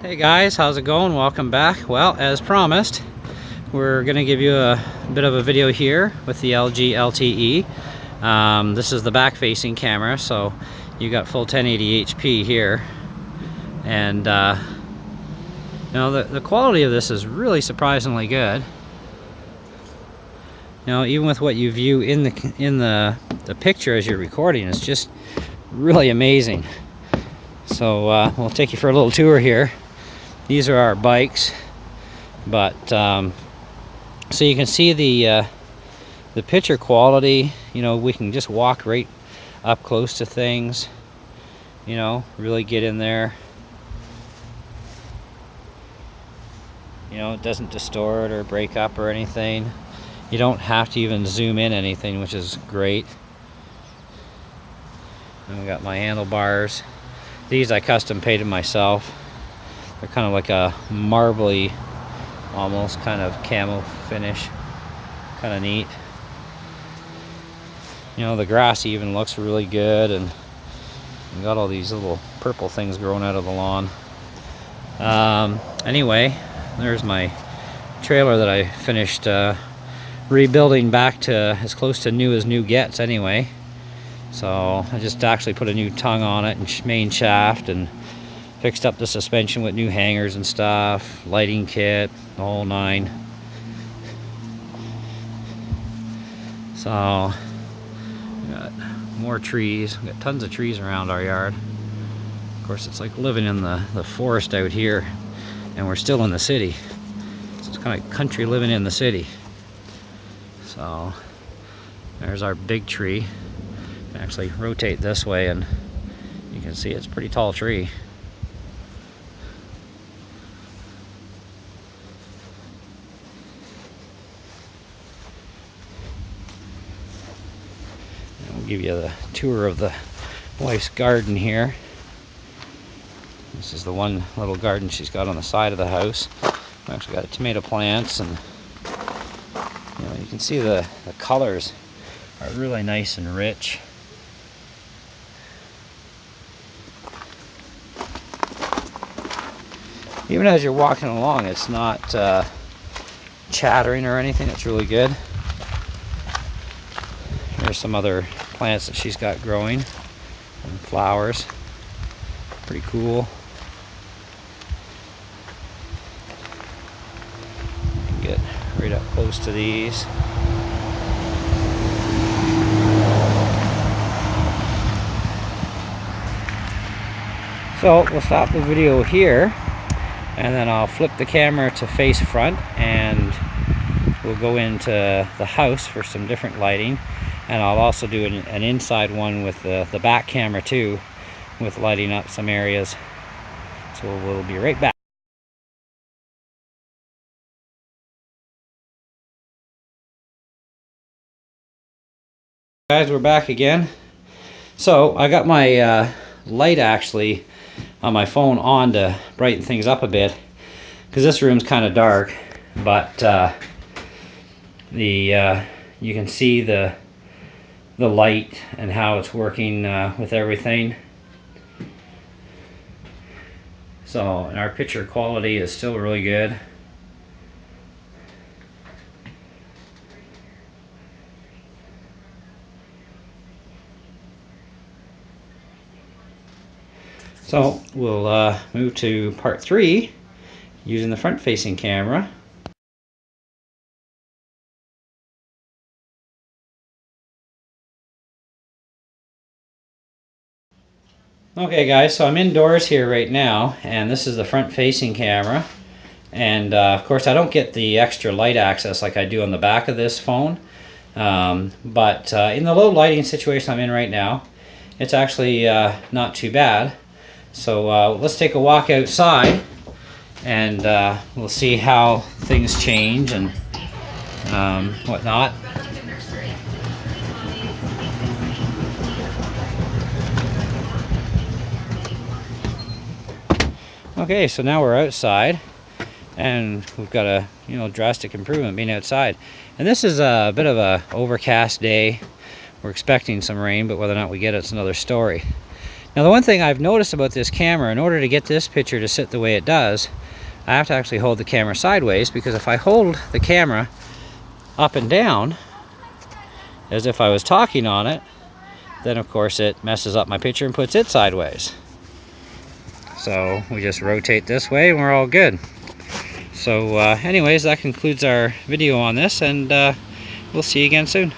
Hey guys, how's it going? Welcome back. Well, as promised, we're going to give you a bit of a video here with the LG LTE. This is the back-facing camera, so you got full 1080 HP here, and you know, the quality of this is really surprisingly good. You know, even with what you view in the picture as you're recording, it's just really amazing. So we'll take you for a little tour here. These are our bikes, but so you can see the picture quality. You know, we can just walk right up close to things. You know, really get in there. You know, it doesn't distort or break up or anything. You don't have to even zoom in anything, which is great. And we got my handlebars. These I custom painted myself. They're kind of like a marbly, almost kind of camo finish. Kind of neat. You know, the grass even looks really good, and we got all these little purple things growing out of the lawn. Anyway, there's my trailer that I finished rebuilding back to as close to new as new gets anyway. So I just actually put a new tongue on it and main shaft, and fixed up the suspension with new hangers and stuff, lighting kit, the whole nine. So we got more trees. We got tons of trees around our yard. Of course, it's like living in the forest out here, and we're still in the city. So it's kind of country living in the city. So there's our big tree. You can actually rotate this way and you can see it's a pretty tall tree. And we'll give you the tour of the wife's garden here. This is the one little garden she's got on the side of the house. We actually got tomato plants, and you know, you can see the colors are really nice and rich. Even as you're walking along, it's not chattering or anything. It's really good. Here's some other plants that she's got growing, and flowers. Pretty cool. Get right up close to these. So we'll stop the video here, and then I'll flip the camera to face front, and we'll go into the house for some different lighting, and I'll also do an inside one with the back camera too, with lighting up some areas. So we'll be right back. Guys, we're back again. So I got my light actually on my phone on to brighten things up a bit, because this room's kind of dark, but you can see the light and how it's working with everything. So, and our picture quality is still really good. So we'll move to part 3 using the front-facing camera. Okay guys, so I'm indoors here right now, and this is the front-facing camera. And of course I don't get the extra light access like I do on the back of this phone. But in the low lighting situation I'm in right now, it's actually not too bad. So let's take a walk outside, and we'll see how things change and whatnot. Okay, so now we're outside, and we've got a drastic improvement being outside. And this is a bit of a overcast day. We're expecting some rain, but whether or not we get it's another story. Now the one thing I've noticed about this camera, in order to get this picture to sit the way it does, I have to actually hold the camera sideways, because if I hold the camera up and down, as if I was talking on it, then of course it messes up my picture and puts it sideways. So we just rotate this way and we're all good. So anyways, that concludes our video on this, and we'll see you again soon.